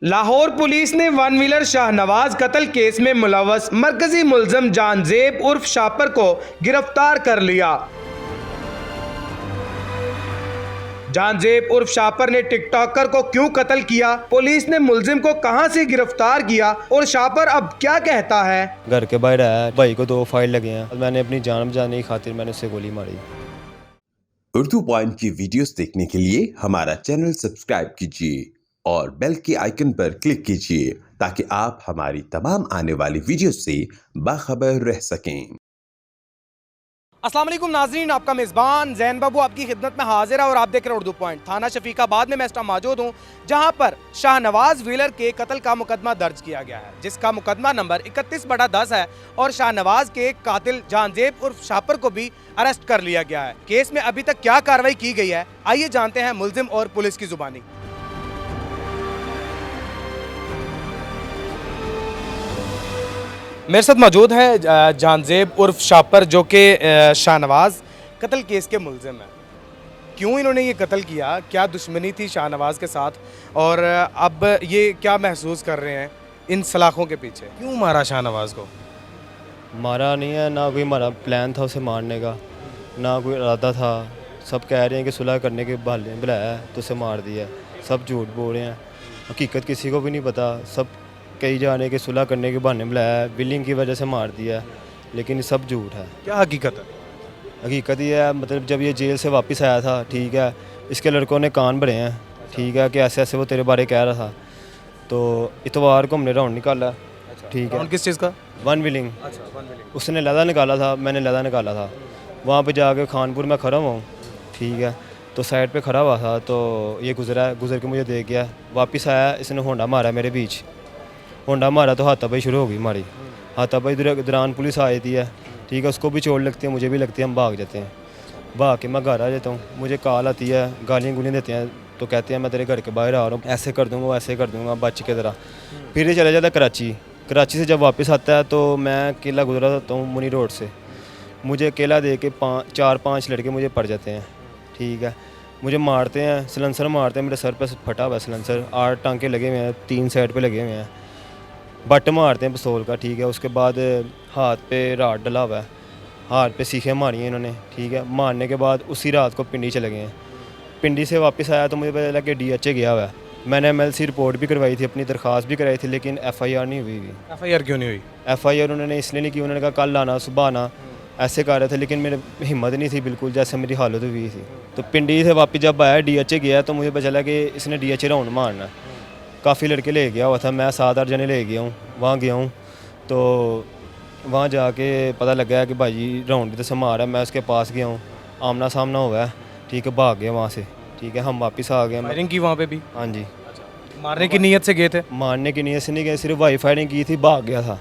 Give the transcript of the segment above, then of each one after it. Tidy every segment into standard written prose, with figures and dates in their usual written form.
Lahore police ने one wheeler Shahnawaz कत्ल case में मुलव्वस मरकजी मुलजम जानजेब उर्फ शापर को गिरफ्तार कर लिया। जानजेब उर्फ शापर ने टिकटॉकर को क्यों कत्ल किया, पुलिस ने मुलजिम को कहां से गिरफ्तार किया और शापर अब क्या कहता है। घर के बाहर आया, भाई को 2 फाइल लगे हैं। मैंने अपनी जान बचाने की खातिर मैंने उससे गोली मारी। उर्दू पॉइंट की वीडियोस देखने के लिए हमारा चैनल सब्सक्राइब कीजिए और बेल के आइकन पर क्लिक कीजिए ताकि आप हमारी तमाम आने वाली वीडियोस से बाखबर रह सकें। अस्सलाम वालेकुम नाज़रीन, आपका मेज़बान जैन बाबू आपकी खिदमत में हाजिर है और आप देख रहे हैं उर्दू पॉइंट। थाना शफीकाबाद में मैं इस टाइम मौजूद हूँ जहाँ पर शाहनवाज व्हीलर के कत्ल का मुकदमा दर्ज किया गया है, जिसका मुकदमा नंबर 31/10 है और शाहनवाज के कातिल जानजेब उर्फ शापर को भी अरेस्ट कर लिया गया है। केस में अभी तक क्या कार्रवाई की गई है, आइए जानते हैं मुलजिम और पुलिस की जुबानी। मेरे साथ मौजूद है जानजेब उर्फ शापर जो कि शाहनवाज कत्ल केस के मुलजिम हैं। क्यों इन्होंने ये कत्ल किया, क्या दुश्मनी थी शाहनवाज के साथ और अब ये क्या महसूस कर रहे हैं इन सलाखों के पीछे, क्यों मारा शाहनवाज को। मारा नहीं है, ना कोई हमारा प्लान था उसे मारने का, ना कोई इरादा था। सब कह रहे हैं कि सुलह करने के बहाने बुलाया है तो उसे मार दिया। सब झूठ बोल रहे हैं, हकीकत किसी को भी नहीं पता। सब कई जा रहे हैं कि सुलह करने के बहाने बुलाया है, बिलिंग की वजह से मार दिया, लेकिन सब झूठ है। क्या हकीकत है? हकीकत ये है, मतलब जब ये जेल से वापस आया था, ठीक है, इसके लड़कों ने कान भरे हैं, ठीक है, कि ऐसे ऐसे वो तेरे बारे कह रहा था। तो इतवार को हमने राउंड निकाला, ठीक है। किस चीज़ का? One wheeling. उसने लदा निकाला था, मैंने लदा निकाला था। वहाँ पे जाके खानपुर में खड़ा हुआ, ठीक है, तो साइड पे खड़ा हुआ था तो ये गुजर के मुझे देख गया। वापस आया, इसने होंडा मारा मेरे बीच। होंडा मारा तो हाथापाई शुरू हो गई हमारी। हाथापाई दौरान पुलिस आ जाती है, ठीक है, उसको भी चोट लगती है, मुझे भी लगती है, हम भाग जाते हैं। भाग के मैं घर आ जाता हूँ, मुझे कॉल आती है, गालियाँ गुलियाँ देते हैं, तो कहते हैं मैं तेरे घर के बाहर आ रहा हूँ, ऐसे कर दूँगा वैसे कर दूँगा, बच के तरह। फिर ये चला जाता है कराची। कराची से जब वापस आता है तो मैं केला गुजरा जाता हूँ मुनी रोड से। मुझे केला दे के 4-5 लड़के मुझे पड़ जाते हैं, ठीक है, मुझे मारते हैं, सिलेंसर मारते हैं, मेरे सर पे फटा हुआ है सिलेंसर, 8 टांके लगे हुए हैं, 3 साइड पे लगे हुए हैं। बट मारते हैं पिस्तौल का, ठीक है। उसके बाद हाथ पे राड डला हुआ है, हाथ पे सीखें मारी हैं इन्होंने, ठीक है। मारने के बाद उसी रात को पिंडी चले गए हैं। पिंडी से वापस आया तो मुझे पता चला कि DHA गया हुआ है। मैंने MLC रिपोर्ट भी करवाई थी, अपनी दरख्वास्त भी कराई थी, लेकिन FIR नहीं हुई। FIR क्यों नहीं हुई? FIR उन्होंने इसलिए नहीं की, उन्होंने कहा कल आना, सुबह आना, ऐसे कर रहे थे, लेकिन मेरी हिम्मत नहीं थी बिल्कुल, जैसे मेरी हालत हुई थी। तो पिंडी से वापस जब आया, DHA गया, तो मुझे पता चला कि इसने DHA राउंड मारना है। काफ़ी लड़के ले गया हुआ था, मैं 7-8 जने ले गया हूँ, वहाँ गया हूँ। तो वहाँ जाके पता लगा कि भाई राउंड से मार है। मैं उसके पास गया हूँ, आमना सामना हुआ है, ठीक है, भाग गया वहाँ से, ठीक है। हम वापस आ गए। फायरिंग की वहाँ पे भी? हाँ जी। मारने की नीयत से गए थे? मारने की नीयत से नहीं गए, सिर्फ वाई फायरिंग की थी, भाग गया था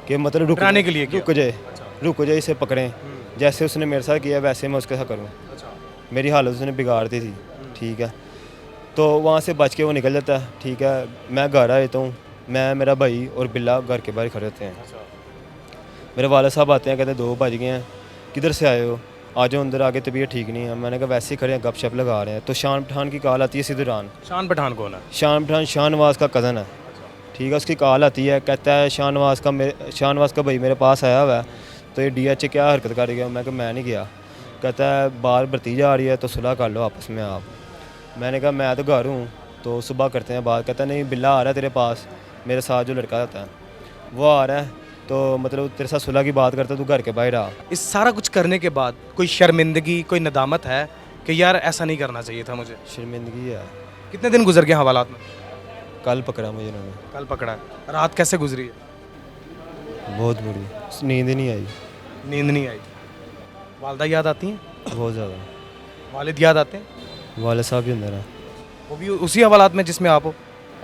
कि मतलब डराने के लिए किया? रुक जाए, इसे पकड़ें। जैसे उसने मेरे साथ किया वैसे मैं उसके साथ करूँ। मेरी हालत उसने बिगाड़ दी थी, ठीक है। तो वहाँ से बच के वो निकल जाता है, ठीक है। मैं घर आ जाता हूँ, मैं, मेरा भाई और बिल्ला घर के बाहर खड़े होते हैं। मेरे वाले साहब आते हैं, कहते 2 बज गए हैं, किधर से आए हो, आ जाओ अंदर, आगे तबीयत ठीक नहीं है। मैंने कहा वैसे ही खड़े हैं, गपशप लगा रहे हैं। तो शान पठान की कॉल आती है इसी दौरान। शान पठान कौन है? शान पठान शाहनवाज का कज़न है, ठीक है। उसकी कॉल आती है, कहता है शाहनवाज का भाई मेरे पास आया हुआ है, तो ये DHA क्या हरकत कर गया। मैं कहा मैं नहीं गया। कहता है बाहर भतीजा आ रही है तो सुलह कर लो आपस में आप। मैंने कहा मैं तो घर हूँ, तो सुबह करते हैं बात। कहता नहीं, बिल्ला आ रहा है तेरे पास, मेरे साथ जो लड़का रहता है वो आ रहा है, तो मतलब तेरे साथ सुलह की बात करता है, तू घर के बाहर आ। इस सारा कुछ करने के बाद कोई शर्मिंदगी, कोई नदामत है कि यार ऐसा नहीं करना चाहिए था मुझे? शर्मिंदगी है। कितने दिन गुजर गए हवालात में? कल पकड़ा मुझे इन्होंने। कल पकड़ा है। रात कैसे गुजरी है? बहुत बुरी, नींद ही नहीं आई। नींद नहीं आई? वालदा याद आती हैं? बहुत ज़्यादा। वालिद याद आते हैं? वाले साहब भी अंदर है। वो भी उसी हवालात में जिसमें आप हो?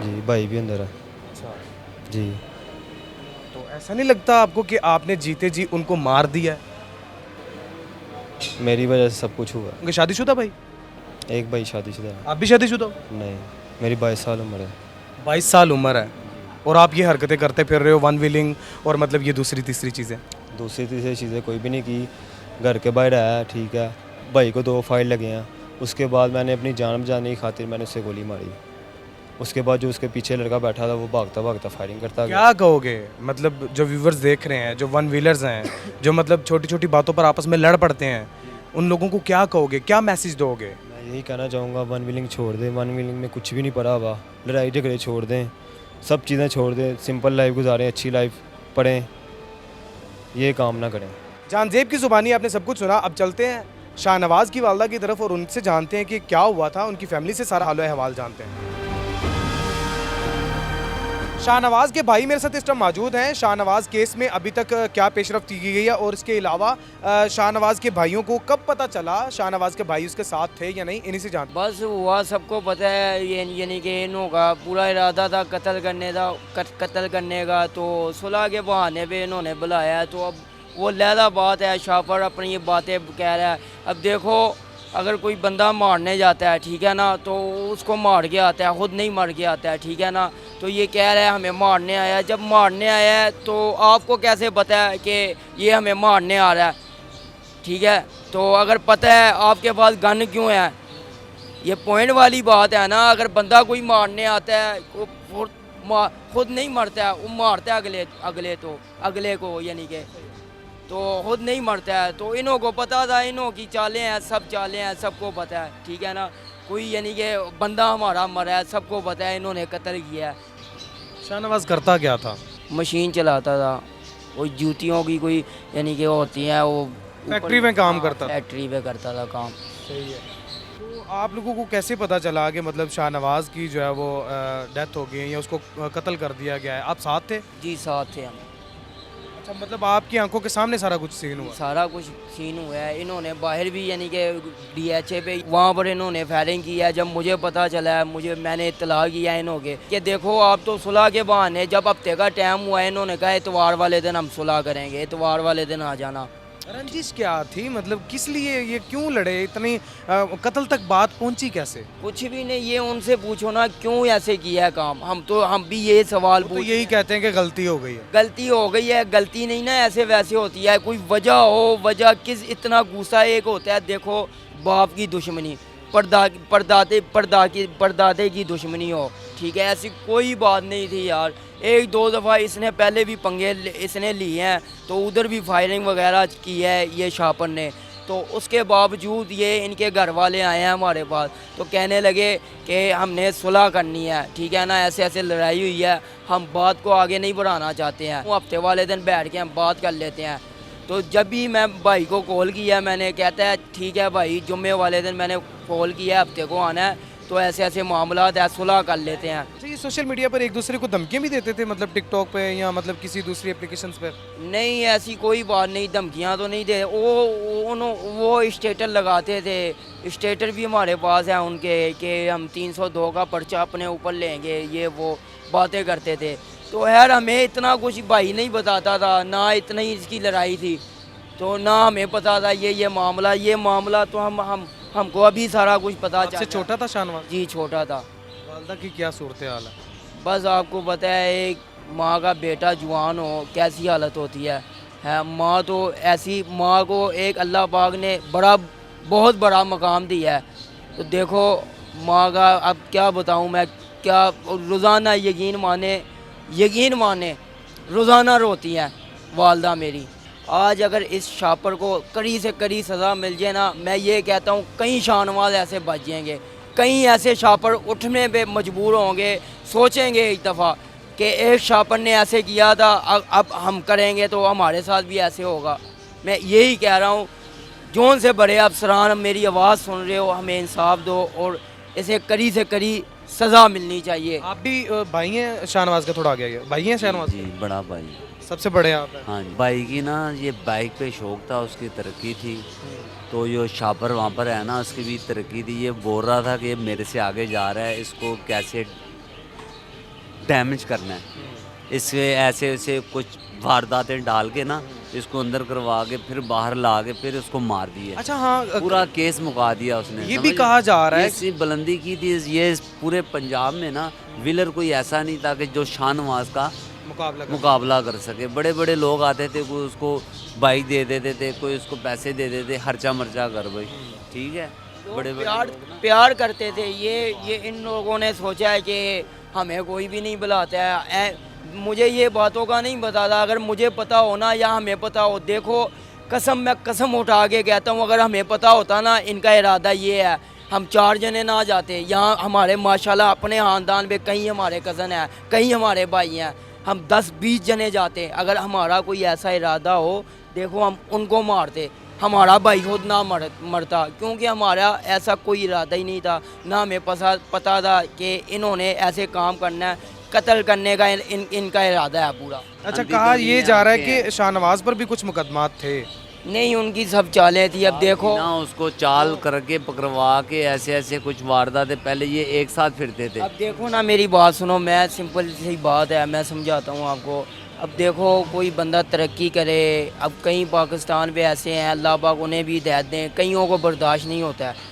जी, भाई भी अंदर है। अच्छा। जी। तो ऐसा नहीं लगता आपको कि आपने जीते जी उनको मार दिया है? मेरी वजह से सब कुछ हुआ। उनके शादीशुदा भाई? एक भाई शादीशुदा है। आप भी शादीशुदा हो? नहीं, मेरी 22 साल उम्र है। 22 साल उम्र है और आप ये हरकतें करते फिर रहे हो, वन व्हीलिंग और मतलब ये दूसरी तीसरी चीज़ें? दूसरी तीसरी चीज़ें कोई भी नहीं की। घर के बाहर आया, ठीक है, भाई को 2 फाइल लगे हैं। उसके बाद मैंने अपनी जान बचाने की खातिर मैंने उससे गोली मारी। उसके बाद जो उसके पीछे लड़का बैठा था वो भागता भागता फायरिंग करता गया। क्या कहोगे मतलब जो व्यूवर्स देख रहे हैं, जो वन व्हीलर्स हैं, जो मतलब छोटी छोटी बातों पर आपस में लड़ पड़ते हैं, उन लोगों को क्या कहोगे, क्या मैसेज दोगे? मैं यही कहना चाहूँगा वन व्हीलिंग छोड़ दें, वन व्हीलिंग में कुछ भी नहीं पड़ा हुआ, लड़ाई झगड़े छोड़ दें, सब चीज़ें छोड़ दें, सिंपल लाइफ गुजारें, अच्छी लाइफ पढ़ें, ये काम ना करें। जानजेब की ज़ुबानी आपने सब कुछ सुना। अब चलते हैं शाहनवाज़ की वालदा की तरफ और उनसे जानते हैं कि क्या हुआ था, उनकी फैमिली से सारा हाल अहवाल जानते हैं। शाहनवाज़ के भाई मेरे साथ इस टाइम मौजूद हैं। शाहनवाज़ केस में अभी तक क्या पेशरफ्त की गई है और इसके अलावा शाहनवाज़ के भाइयों को कब पता चला शाहनवाज़ के भाई उसके साथ थे या नहीं, इन्हीं से जानते बस हुआ सबको पता है। ये यानी कि इन्हों का पूरा इरादा था कत्ल करने का, तो सुलह के बहाने पे इन्होंने बुलाया। तो अब वो लहदा बात है, शाफर अपनी ये बातें कह रहा है। अब देखो अगर कोई बंदा मारने जाता है, ठीक है ना, तो उसको मार के आता है, खुद नहीं मर के आता है, ठीक है ना। तो ये कह रहा है हमें मारने आया है। जब मारने आया है तो आपको कैसे पता है कि ये हमें मारने आ रहा है, ठीक है। तो अगर पता है आपके पास गन क्यों है, ये पॉइंट वाली बात है ना। अगर बंदा कोई मारने आता है वो खुद नहीं मरता है, वो मारता है अगले को यानी कि, तो खुद नहीं मरता है। तो इन्हों को पता था, इन्हों की चालें हैं, सब चालें हैं, सबको पता है, ठीक है ना। कोई यानी कि बंदा हमारा मरा है, सबको पता है, इन्होंने कत्ल किया है। शाहनवाज़ करता क्या था? मशीन चलाता था, वो जूतियों की कोई यानी कि होती हैं, वो फैक्ट्री में काम करता था। फैक्ट्री पे करता था काम। सही है। तो आप लोगों को कैसे पता चला कि मतलब शाहनवाज़ की जो है वो डेथ हो गई है या उसको कत्ल कर दिया गया है? आप साथ थे? जी साथ थे हम। अच्छा, मतलब आपकी आंखों के सामने सारा कुछ सीन हुआ? सारा कुछ सीन हुआ है। इन्होंने बाहर भी यानी कि DHA पे वहाँ पर इन्होंने फायरिंग की है। जब मुझे पता चला है, मैंने इत्तला किया इन्हों के कि देखो आप तो सुलह के बहाने, जब हफ्ते का टाइम हुआ है, इन्होंने कहा इतवार वाले दिन हम सुलह करेंगे, इतवार वाले दिन आ जाना। रंजिश क्या थी, मतलब किस लिए ये क्यों लड़े, इतनी कत्ल तक बात पहुंची कैसे? कुछ भी नहीं, ये उनसे पूछो ना क्यों ऐसे किया है काम। हम भी ये सवाल तो यही कहते हैं कि गलती हो गई है। गलती हो गई है, गलती नहीं ना ऐसे वैसे होती है, कोई वजह हो, वजह किस इतना गुस्सा एक होता है। देखो बाप की दुश्मनी, परदादे की दुश्मनी हो, ठीक है, ऐसी कोई बात नहीं थी यार। एक दो दफ़ा इसने पहले भी पंगे इसने लिए हैं, तो उधर भी फायरिंग वगैरह की है ये शापर ने। तो उसके बावजूद ये इनके घर वाले आए हैं हमारे पास, तो कहने लगे कि हमने सुलह करनी है, ठीक है ना, ऐसे ऐसे लड़ाई हुई है, हम बात को आगे नहीं बढ़ाना चाहते हैं, वो हफ्ते वाले दिन बैठ के हम बात कर लेते हैं। तो जब भी मैं भाई को कॉल किया, मैंने कहता है ठीक है भाई, जुम्मे वाले दिन मैंने कॉल किया, हफ्ते को आना है, तो ऐसे ऐसे मामला है, सुलह कर लेते हैं। अच्छा, ये सोशल मीडिया पर एक दूसरे को धमकियां भी देते थे, मतलब टिकटॉक पे या मतलब किसी दूसरी एप्लीकेशंस पर? नहीं ऐसी कोई बात नहीं, धमकियां तो नहीं दे। वो स्टेटर लगाते थे, स्टेटर भी हमारे पास है उनके कि हम 302 का पर्चा अपने ऊपर लेंगे, ये वो बातें करते थे। तो यार हमें इतना कुछ भाई नहीं बताता था, ना इतना ही इसकी लड़ाई थी, तो ना हमें पता था ये मामला तो हमको अभी सारा कुछ पता आपसे छोटा था शाहनवाज़? जी छोटा था। वालदा की क्या सूरत हाल है? बस आपको पता है, एक माँ का बेटा जवान हो कैसी हालत होती है। माँ तो ऐसी, माँ को एक अल्लाह पाक ने बहुत बड़ा मकाम दिया है। तो देखो माँ का अब क्या बताऊँ मैं, क्या रोज़ाना यकीन माने रोज़ाना रोती हैं वालदा मेरी। आज अगर इस शापर को कड़ी से कड़ी सज़ा मिल जाए ना, मैं ये कहता हूँ कई शाहनवाज़ ऐसे बच जाएंगे, कई ऐसे शापर उठने पे मजबूर होंगे, सोचेंगे एक दफ़ा कि एक शापर ने ऐसे किया था, अब हम करेंगे तो हमारे साथ भी ऐसे होगा। मैं यही कह रहा हूँ, जोन से बड़े अफसरान मेरी आवाज़ सुन रहे हो, हमें इंसाफ दो और इसे कड़ी से कड़ी सज़ा मिलनी चाहिए। आप भी भाई हैं शाहनवाज़ का? थोड़ा आगे भाई हैं शाहनवाज़? जी बड़ा भाई। सबसे बड़े आप हैं? हाँ जी, भाई की ना ये बाइक पे शौक था, उसकी तरक्की थी, तो ये शापर वहाँ पर है ना, उसकी भी तरक्की थी। ये बोल रहा था कि ये मेरे से आगे जा रहा है, इसको कैसे डैमेज करना है, इससे ऐसे ऐसे कुछ वारदातें डाल के ना इसको अंदर करवा के फिर बाहर ला के फिर उसको मार दिया। अच्छा हाँ, पूरा केस मुका दिया उसने। ये भी कहा जा रहा है ऐसी बुलंदी की थी ये पूरे पंजाब में ना, व्हीलर कोई ऐसा नहीं था कि जो शाहनवाज़ का मुकाबला कर सके। बड़े बड़े लोग आते थे, कोई उसको बाइक दे देते थे, कोई उसको पैसे दे देते, खर्चा मर्चा कर भाई, ठीक है। बड़े बड़े प्यार लोग ना। प्यार करते थे। ये इन लोगों ने सोचा है कि हमें कोई भी नहीं बुलाता है। मुझे ये बातों का नहीं पता था। अगर मुझे पता हो ना या हमें पता हो, देखो मैं कसम उठा के कहता हूँ, अगर हमें पता होता ना इनका इरादा ये है, हम 4 जने ना जाते। यहाँ हमारे माशाल्लाह अपने ख़ानदान में कहीं हमारे कज़न हैं, कहीं हमारे भाई हैं, हम 10-20 जने जाते। अगर हमारा कोई ऐसा इरादा हो, देखो हम उनको मारते, हमारा भाई खुद ना मरता, क्योंकि हमारा ऐसा कोई इरादा ही नहीं था। ना हमें पता था कि इन्होंने ऐसे काम करना है, कत्ल करने का इनका इरादा है पूरा। अच्छा, हम भी कहा तो ये नहीं जा रहा है आते कि शाहनवाज पर भी कुछ मुकदमात थे। नहीं, उनकी सब चालें थी। अब देखो ना उसको चाल करके पकड़वा के ऐसे ऐसे कुछ वारदातें, पहले ये एक साथ फिरते थे। अब देखो ना, मेरी बात सुनो, मैं सिंपल सी बात है, मैं समझाता हूँ आपको। अब देखो कोई बंदा तरक्की करे, अब कहीं पाकिस्तान पे ऐसे हैं, अल्लाह पाक उन्हें भी हिदायत दें, कईयों को बर्दाश्त नहीं होता है।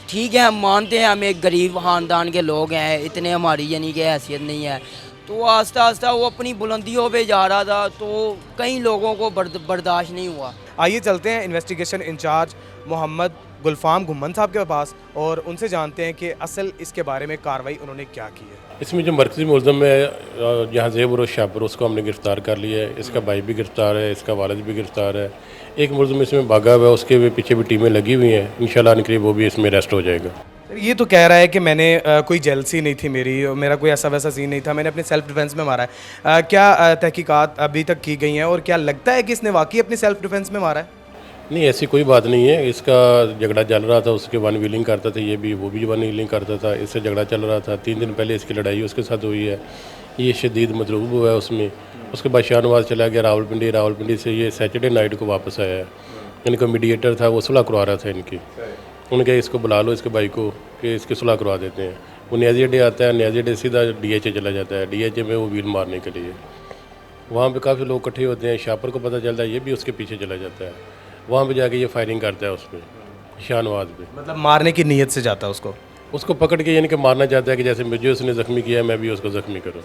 ठीक है, हम मानते हैं हम एक गरीब ख़ानदान के लोग हैं, इतने हमारी यानी कि हैसियत नहीं है। तो आस्ता आस्ता वो अपनी बुलंदियों पे जा रहा था, तो कई लोगों को बर्दाश्त नहीं हुआ। आइए चलते हैं इन्वेस्टिगेशन इंचार्ज मोहम्मद गुलफाम घुम्मन साहब के पास और उनसे जानते हैं कि असल इसके बारे में कार्रवाई उन्होंने क्या की है। इसमें जो मरकज़ी मुलज़म है जहाँ ज़ेबर और शाबर, उसको हमने गिरफ़्तार कर लिया है। इसका भाई भी गिरफ़्तार है, इसका वालिद भी गिरफ़्तार है। एक मुलज़म इसमें भागा हुआ है, उसके भी पीछे भी टीमें लगी हुई हैं। इंशाल्लाह करीब वो भी इसमें अरेस्ट हो जाएगा। ये तो कह रहा है कि मैंने कोई जेलसी नहीं थी मेरा कोई ऐसा वैसा सीन नहीं था, मैंने अपने सेल्फ डिफेंस में मारा है। क्या तहकीकात अभी तक की गई हैं और क्या लगता है कि इसने वाकई अपनी सेल्फ डिफेंस में मारा है? नहीं, ऐसी कोई बात नहीं है। इसका झगड़ा चल रहा था, उसके वन व्हीलिंग करता था, ये भी वो भी वन व्हीलिंग करता था, इससे झगड़ा चल रहा था। 3 दिन पहले इसकी लड़ाई उसके साथ हुई है, ये शदीद मजरूब हुआ है उसमें। उसके बाद शाहनवाज चला गया रावलपिंडी से ये सैटरडे नाइट को वापस आया है। इनका मीडिएटर था, वो सुलह करवा रहा था इनकी। उन्होंने कहा इसको बुला लो, इसके भाई को, कि इसकी सुलह करवा देते हैं। वो न्याजी डे आता है, न्याजी डे सीधा DHA चला जाता है, DHA में वो व्हील मारने के लिए। वहाँ पे काफ़ी लोग इकट्ठे होते हैं, शापर को पता चलता है, ये भी उसके पीछे चला जाता है। वहाँ पे जाके ये फायरिंग करता है उस पर, शाहनवाज पे। मतलब मारने की नीयत से जाता है उसको पकड़ के यानी कि मारना चाहता है कि जैसे मुझे उसने ज़ख्मी किया मैं भी उसको ज़ख्मी करूँ,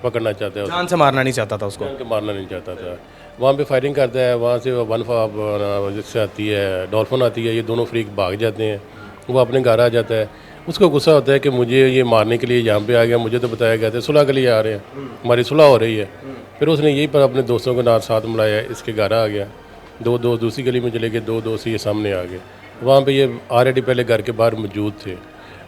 पकड़ना चाहता है। जान से मारना नहीं चाहता था उसको। उसको मारना नहीं चाहता था। वहाँ पे फायरिंग करता है, वहाँ से जिससे आती है डॉल्फिन आती है, ये दोनों फ्रीक भाग जाते हैं। वो अपने घर आ जाता है, उसको गुस्सा होता है कि मुझे ये मारने के लिए यहाँ पे आ गया, मुझे तो बताया गया था सुलह के लिए आ रहे हैं, हमारी सुलह हो रही है। फिर उसने यही पर अपने दोस्तों के साथ मिलाया, इसके घर आ गया। 2 दोस्त दूसरी गली में चले गए, 2 दोस्त ये सामने आ गए। वहाँ पे ये ऑलरेडी पहले घर के बाहर मौजूद थे,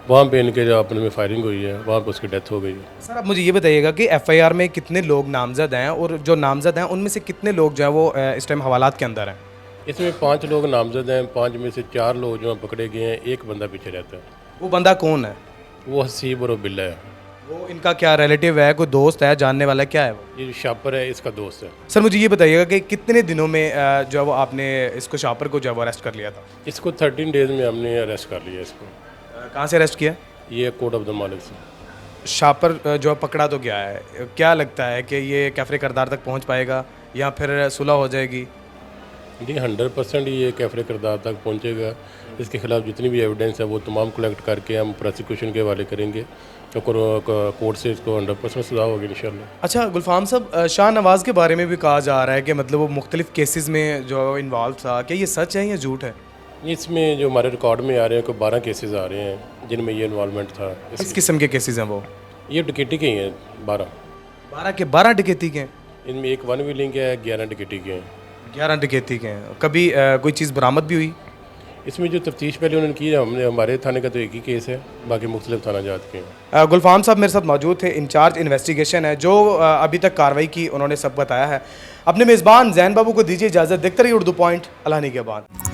वहाँ पे इनके जो अपने में फायरिंग हुई है, वहाँ पे उसकी डेथ हो गई है। सर, आप मुझे ये बताइएगा कि FIR में कितने लोग नामजद हैं और जो नामजद हैं उनमें से कितने लोग जो है वो इस टाइम हवालात के अंदर हैं? इसमें 5 लोग नामजद हैं, 5 में से 4 लोग जो हैं पकड़े गए हैं, 1 बंदा पीछे रहता है। वो बंदा कौन है? वो हसीब और बिल्ला है। वो इनका क्या रिलेटिव है, कोई दोस्त है, जानने वाला क्या है वो? ये शापर है, इसका दोस्त है। सर, मुझे ये बताइएगा कि कितने दिनों में जो है वो आपने इसको शापर को जो है वो अरेस्ट कर लिया था? इसको 13 डेज़ में हमने अरेस्ट कर लिया इसको। कहाँ से अरेस्ट किया? ये कोट अब्दुल मालिक से। शापर जो है पकड़ा तो गया है, क्या लगता है कि ये कैफरे करदार तक पहुँच पाएगा या फिर सुलह हो जाएगी? जी 100% ये कैफरे करदार तक पहुंचेगा। इसके खिलाफ जितनी भी एविडेंस है वो तमाम कलेक्ट करके हम प्रोसिक्यूशन के हवाले करेंगे, तो कोर्ट से इसको 100% सजा होगी इंशाल्लाह। अच्छा गुलफाम साहब, शाहनवाज के बारे में भी कहा जा रहा है कि मतलब वो मुख्तलिफ केसेस में जो इन्वॉल्व था, क्या ये सच है या झूठ है? इसमें जो हमारे रिकॉर्ड में आ रहे हैं कोई 12 केसेस आ रहे हैं जिनमें ये इन्वॉल्वमेंट था। किस किस्म के केसेस हैं वो? ये डकैती के ही हैं 12। 12 के 12 डकैती के हैं? इनमें एक वन व्हीलिंग के है, 11 डकैती के हैं। 11 डकैती के हैं। कभी कोई चीज़ बरामद भी हुई? इसमें जो तफ्तीश पहले उन्होंने की है, हमने हमारे थाने का तो एक ही केस है, बाकी मुख्तलिफ थाना जात के हैं। गुलफाम साहब मेरे साथ मौजूद थे, इंचार्ज इन्वेस्टिगेशन है, जो अभी तक कार्रवाई की उन्होंने सब बताया है। अपने मेज़बान जैन बाबू को दीजिए इजाज़त। देखते रहिए उर्दू पॉइंट। अल्लाह ने के बाद।